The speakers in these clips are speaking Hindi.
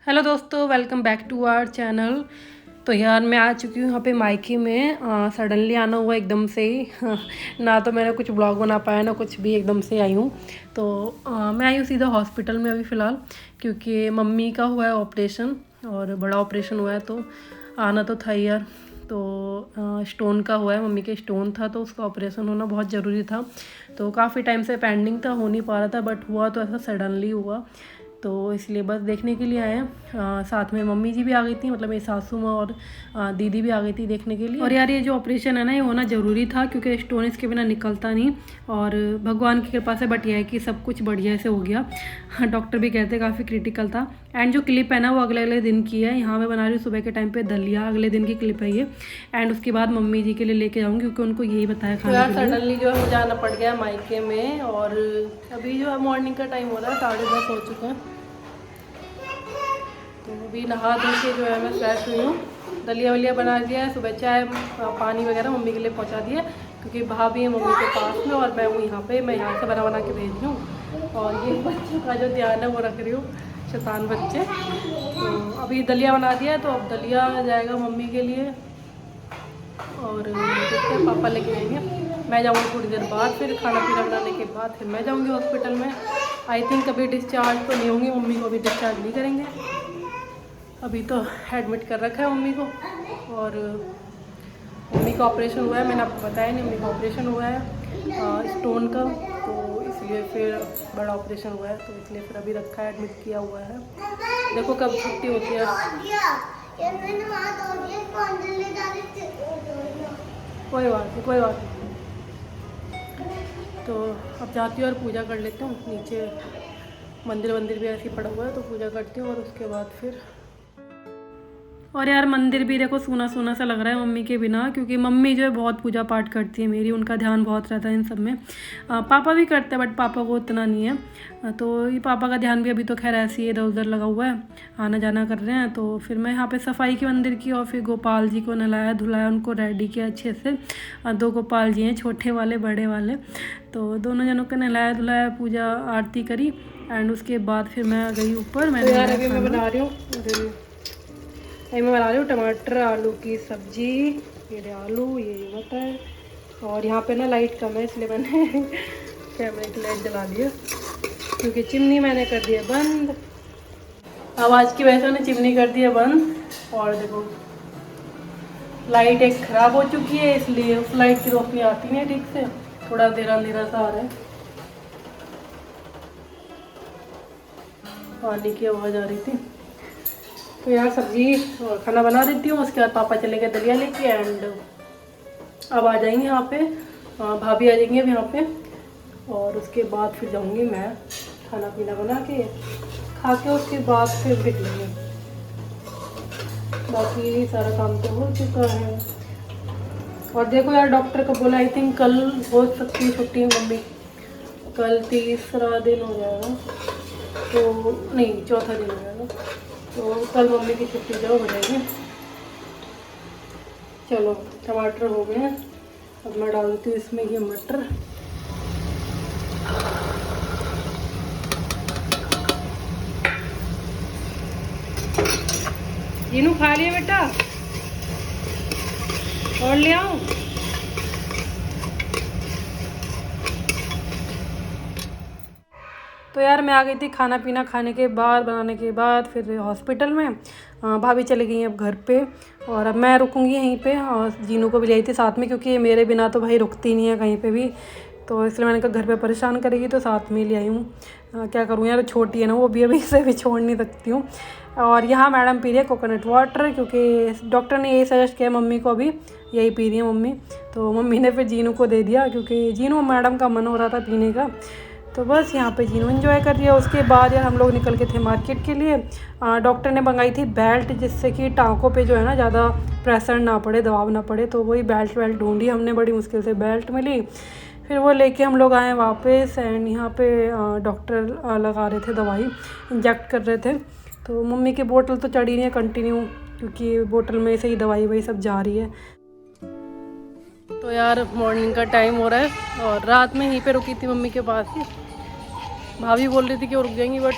हेलो दोस्तों, welcome back to our channel. तो यार मैं आ चुकी हूँ यहाँ पे मायके में। सडनली आना हुआ एकदम से ही ना तो मैंने कुछ ब्लॉग बना पाया ना कुछ भी, एकदम से आई हूँ। तो मैं आई हूँ सीधा हॉस्पिटल में अभी फ़िलहाल, क्योंकि मम्मी का हुआ है ऑपरेशन और बड़ा ऑपरेशन हुआ है, तो आना तो था ही यार। तो स्टोन का हुआ है, मम्मी के स्टोन था तो उसका ऑपरेशन होना बहुत ज़रूरी था। तो काफ़ी टाइम से पेंडिंग था, हो नहीं पा रहा था, बट हुआ तो ऐसा सडनली हुआ, तो इसलिए बस देखने के लिए आए हैं। साथ में मम्मी जी भी आ गई थी, मतलब मेरी सासू माँ और दीदी भी आ गई थी देखने के लिए। और यार ये जो ऑपरेशन है ना, ये होना ज़रूरी था क्योंकि स्टोन इसके बिना निकलता नहीं, और भगवान की कृपा से बट यह है कि सब कुछ बढ़िया से हो गया। डॉक्टर भी कहते काफ़ी क्रिटिकल था। एंड जो क्लिप है ना वो अगले अगले दिन की है। यहाँ मैं बना रही हूँ सुबह के टाइम पे दलिया, अगले दिन की क्लिप है ये। एंड उसके बाद मम्मी जी के लिए लेके जाऊँगी क्योंकि उनको यही बताया खाने के लिए। सडनली जो है मुझे आना पड़ गया मायके में, और अभी जो है मॉर्निंग का टाइम हो रहा है, 10:30 हो चुके हैं। तो अभी नहा धो के जो है मैं फ्रेश हुई हूँ, दलिया वलिया बना दिया है, सुबह चाय पानी वगैरह मम्मी के लिए पहुँचा दिया, क्योंकि भाभी है मम्मी के पास में और मैं हूँ यहाँ पे। मैं यहाँ से बना के भेज रही हूँ, और ये बच्चों का जो ध्यान है वो रख रही हूँ, शैतान बच्चे। तो अभी दलिया बना दिया है, तो अब दलिया जाएगा मम्मी के लिए, और देखते हैं पापा लेके जाएंगे। मैं जाऊँगी थोड़ी देर बाद, फिर खाना पीना बनाने के बाद फिर मैं जाऊँगी हॉस्पिटल में। आई थिंक अभी डिस्चार्ज तो नहीं होंगी, मम्मी को अभी डिस्चार्ज नहीं करेंगे, अभी तो एडमिट कर रखा है मम्मी को। और मम्मी का ऑपरेशन हुआ है, मैंने आपको बताया नहीं, मम्मी का ऑपरेशन हुआ है स्टोन का, तो इसलिए फिर बड़ा ऑपरेशन हुआ है, तो इसलिए फिर अभी रखा है, एडमिट किया हुआ है। देखो कब छुट्टी होती है। कोई बात नहीं, कोई बात नहीं। तो अब जाती हूँ और पूजा कर लेती हूँ, नीचे मंदिर भी ऐसे ही पड़ा हुआ है, तो पूजा करती हूँ और उसके बाद फिर। और यार मंदिर भी देखो सूना सूना सा लग रहा है मम्मी के बिना, क्योंकि मम्मी जो है बहुत पूजा पाठ करती है मेरी, उनका ध्यान बहुत रहता है इन सब में। पापा भी करते हैं बट पापा को उतना नहीं है। तो ये पापा का ध्यान भी अभी तो खैर ऐसे ही इधर उधर लगा हुआ है, आना जाना कर रहे हैं। तो फिर मैं यहाँ पे सफाई की मंदिर की, और फिर गोपाल जी को नहलाया धुलाया, उनको रेडी किया अच्छे से। 2 गोपाल जी हैं, छोटे वाले बड़े वाले, तो दोनों जनों को नहलाया धुलाया, पूजा आरती करी। एंड उसके बाद फिर मैं गई ऊपर। मैं अभी मैं बना रही हूँ मैं बना रही हूँ टमाटर आलू की सब्जी। ये आलू, ये मटर, और यहाँ पे ना लाइट कम है इसलिए मैंने कैमरे की लाइट जला दी है, क्योंकि चिमनी मैंने कर दी है बंद। आवाज़ की वजह से मैंने चिमनी कर दी है बंद। और देखो लाइट एक ख़राब हो चुकी है, इसलिए उस लाइट की रोशनी आती नहीं है ठीक से, थोड़ा देर अंधेरा सा आ रहा है। पानी की आवाज़ आ रही थी। तो यार सब्जी और खाना बना देती हूँ, उसके बाद पापा चले गए दलिया लेके। एंड अब आ जाएंगे यहाँ पे, भाभी आ जाएंगे अब यहाँ पे, और उसके बाद फिर जाऊँगी मैं खाना पीना बना के खा के, उसके बाद फिर निकलेंगे। बाकी सारा काम तो हो चुका है। और देखो यार डॉक्टर को बोला, आई थिंक कल हो सकती है छुट्टी मम्मी, कल 3रा दिन हो जाएगा, तो नहीं 4था दिन हो जाएगा, तो कल मम्मी की छुट्टी जो हो जाएगी। चलो टमाटर हो गए हैं, अब मैं डालती हूँ इसमें ये मटर। जीनू खा लिया बेटा, और ले आऊँ? तो यार मैं आ गई थी खाना पीना खाने के बाद, बनाने के बाद फिर हॉस्पिटल में। भाभी चली गई अब घर पे, और अब मैं रुकूंगी यहीं पे, और जीनू को भी ले आई थी साथ में, क्योंकि मेरे बिना तो भाई रुकती नहीं है कहीं पे भी, तो इसलिए मैंने कहा घर पे परेशान करेगी तो साथ में ले आई हूँ। क्या करूँ यार, छोटी है ना वो भी, अभी इसे भी छोड़ नहीं सकती हूँ। और यहाँ मैडम पी रही है कोकोनट वाटर, क्योंकि डॉक्टर ने यही सजेस्ट किया मम्मी को, अभी यही पी रही है मम्मी। तो मम्मी ने फिर जीनू को दे दिया, क्योंकि जीनू मैडम का मन हो रहा था पीने का। तो बस यहाँ पे जीनू एंजॉय कर रही है। उसके बाद यार हम लोग निकल के थे मार्केट के लिए। डॉक्टर ने मंगाई थी बेल्ट, जिससे कि टाँकों पे जो है ना ज़्यादा प्रेशर ना पड़े, दबाव ना पड़े, तो वही बेल्ट ढूंढी हमने, बड़ी मुश्किल से बेल्ट मिली। फिर वो लेके हम लोग आए वापस। एंड यहाँ पे डॉक्टर लगा रहे थे दवाई, इंजेक्ट कर रहे थे। तो मम्मी की बोतल तो चढ़ी नहीं है कंटिन्यू, क्योंकि बोतल में से ही दवाई वही सब जा रही है। तो यार मॉर्निंग का टाइम हो रहा है, और रात में यहीं पे रुकी थी मम्मी के पास ही। भाभी बोल रही थी कि वो रुक जाएंगी, बट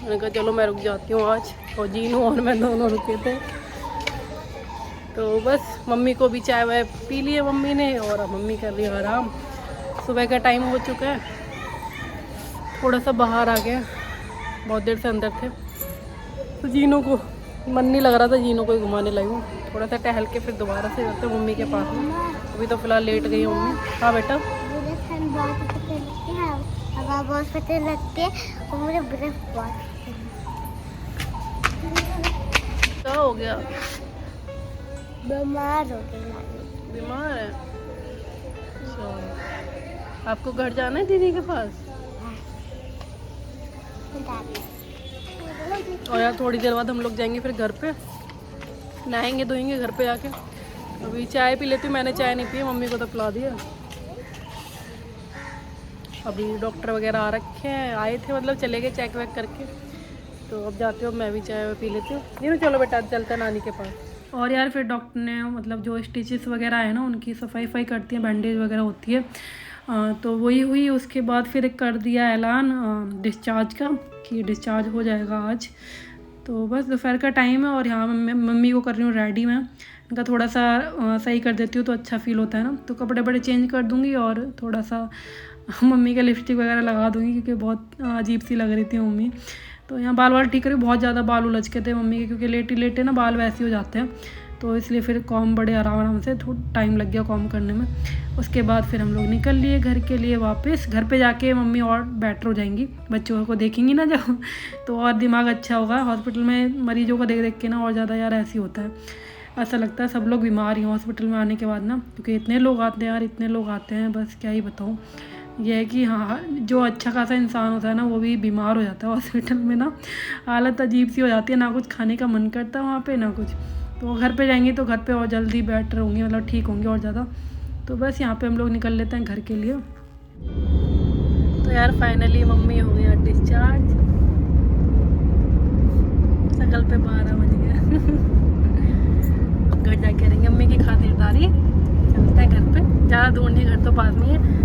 मैंने कहा चलो मैं रुक जाती हूँ आज, और जीनू और मैं दोनों रुके थे। तो बस मम्मी को भी चाय वाय पी लिए मम्मी ने, और अब मम्मी कर रही है आराम। सुबह का टाइम हो चुका है, थोड़ा सा बाहर आ गया, बहुत देर से अंदर थे। तो जीनू को मन नहीं लग रहा था, जीनू को ही घुमाने लगी हूँ। थोड़ा सा टहल के फिर दोबारा से जाते हैं मम्मी के पास में। अभी तो फिलहाल लेट गई हूँ मम्मी। हाँ बेटा, बहुत पता लगती है और मुझे बर्फ बहुत क्या हो गया? बीमार हो गई। बीमार है? अच्छा, आपको घर जाना है दीदी के पास? और यार थोड़ी देर बाद हम लोग जाएंगे फिर घर पे, नहाएंगे धोएंगे घर पे जाके। अभी चाय पी लेती हूँ, मैंने चाय नहीं पी, मम्मी को तो पिला दिया। अभी डॉक्टर वगैरह आ रखे हैं, आए थे मतलब चले गए चेक वेक करके। तो अब जाती हूँ, मैं भी चाय पी लेती हूँ। नहीं चलो बेटा चलते नानी के पास। और यार फिर डॉक्टर ने मतलब जो स्टिचेस वगैरह है ना उनकी सफाई करती हैं, बैंडेज वगैरह होती है। तो वही हुई। उसके बाद फिर कर दिया ऐलान डिस्चार्ज का कि डिस्चार्ज हो जाएगा आज। तो बस दोपहर का टाइम है और यहाँ मम्मी को कर रही हूँ रेडी। मैं इनका थोड़ा सा सही कर देती हूँ तो अच्छा फील होता है ना। तो कपड़े बड़े चेंज कर दूँगी और थोड़ा सा मम्मी का लिपस्टिक वगैरह लगा दूँगी, क्योंकि बहुत अजीब सी लग रही थी मम्मी। तो यहाँ बाल ठीक करी, बहुत ज़्यादा बाल उलझ के थे मम्मी के, क्योंकि लेटे ना बाल वैसे हो जाते हैं। तो इसलिए फिर कॉम बड़े आराम से थोड़ा टाइम लग गया कॉम करने में। उसके बाद फिर हम लोग निकल लिए घर के लिए वापस। घर पे जाके मम्मी और बेटर हो जाएंगी, बच्चों को देखेंगी ना जब, तो और दिमाग अच्छा होगा। हॉस्पिटल में मरीजों को देख देख के ना और ज़्यादा यार ऐसे होता है, ऐसा लगता है सब लोग बीमार ही हॉस्पिटल में आने के बाद ना, क्योंकि इतने लोग आते हैं यार, इतने लोग आते हैं, बस क्या ही बताऊँ। यह है कि हाँ जो अच्छा खासा इंसान होता है ना वो भी बीमार हो जाता है हॉस्पिटल में ना। हालत अजीब सी हो जाती है, ना कुछ खाने का मन करता है वहाँ पे ना कुछ। तो घर पे जाएंगे तो घर पे और जल्दी बेटर होंगे, मतलब ठीक होंगे और ज़्यादा। तो बस यहाँ पे हम लोग निकल लेते हैं घर के लिए। तो यार फाइनली मम्मी हो गया डिस्चार्ज, सकल पे 12 बज गया। घर जाके रहेंगे मम्मी की खातिरदारी, चलते हैं घर पे। ज़्यादा दूर नहीं, घर तो पास में है।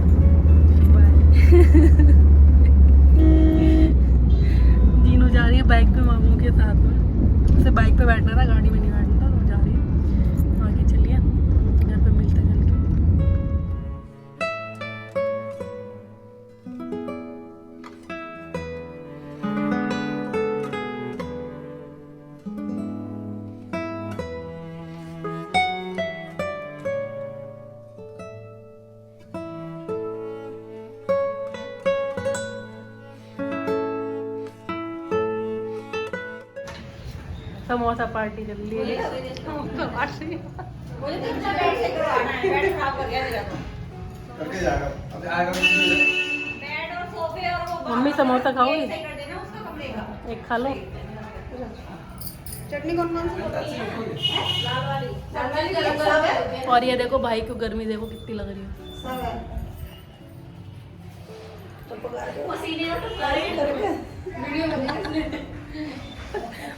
जीनू जा रही है बाइक पे मामू के साथ में, उसे बाइक पे बैठना था, गाड़ी में नहीं बैठना था, तो जा रही है। आगे चलिए घर पे मिलते हैं चल समोसा पार्टी चल रही है। मम्मी समोसा खाओगी? एक खा लो। चटनी कौन और ये देखो भाई को गर्मी देखो कितनी लग रही है।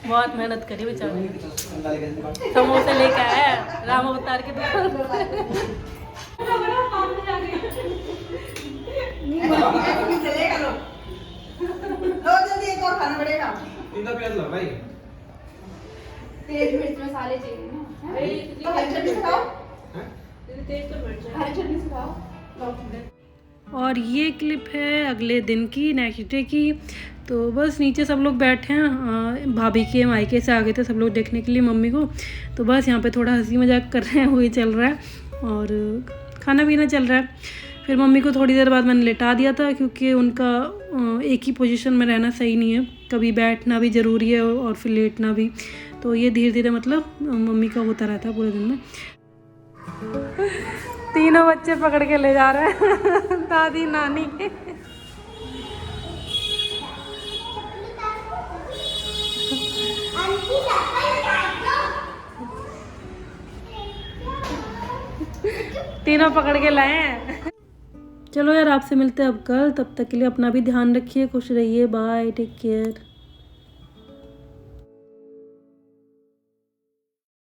बहुत मेहनत करी बेचारे, समोसे लेके आया राम अवतार के दुकान। तेज मिर्च मसाले चाहिए ना, तो हरी चटनी खाओ, तेज तो मिर्च हरी चटनी खाओ। और ये क्लिप है अगले दिन की, नेक्स्ट डे की। तो बस नीचे सब लोग बैठे हैं, भाभी के मायके से आ गए थे सब लोग देखने के लिए मम्मी को। तो बस यहाँ पे थोड़ा हंसी मजाक कर रहे हैं, वही चल रहा है और खाना पीना चल रहा है। फिर मम्मी को थोड़ी देर बाद मैंने लेटा दिया था, क्योंकि उनका एक ही पोजीशन में रहना सही नहीं है, कभी बैठना भी ज़रूरी है और फिर लेटना भी। तो ये धीरे धीरे मतलब मम्मी का होता रहता है पूरे दिन में। तीनों बच्चे पकड़ के ले जा रहे हैं दादी नानी के। तीनों पकड़ के लाए हैं। चलो यार आपसे मिलते हैं अब कल, तब तक के लिए अपना भी ध्यान रखिए, खुश रहिए, बाय, टेक केयर।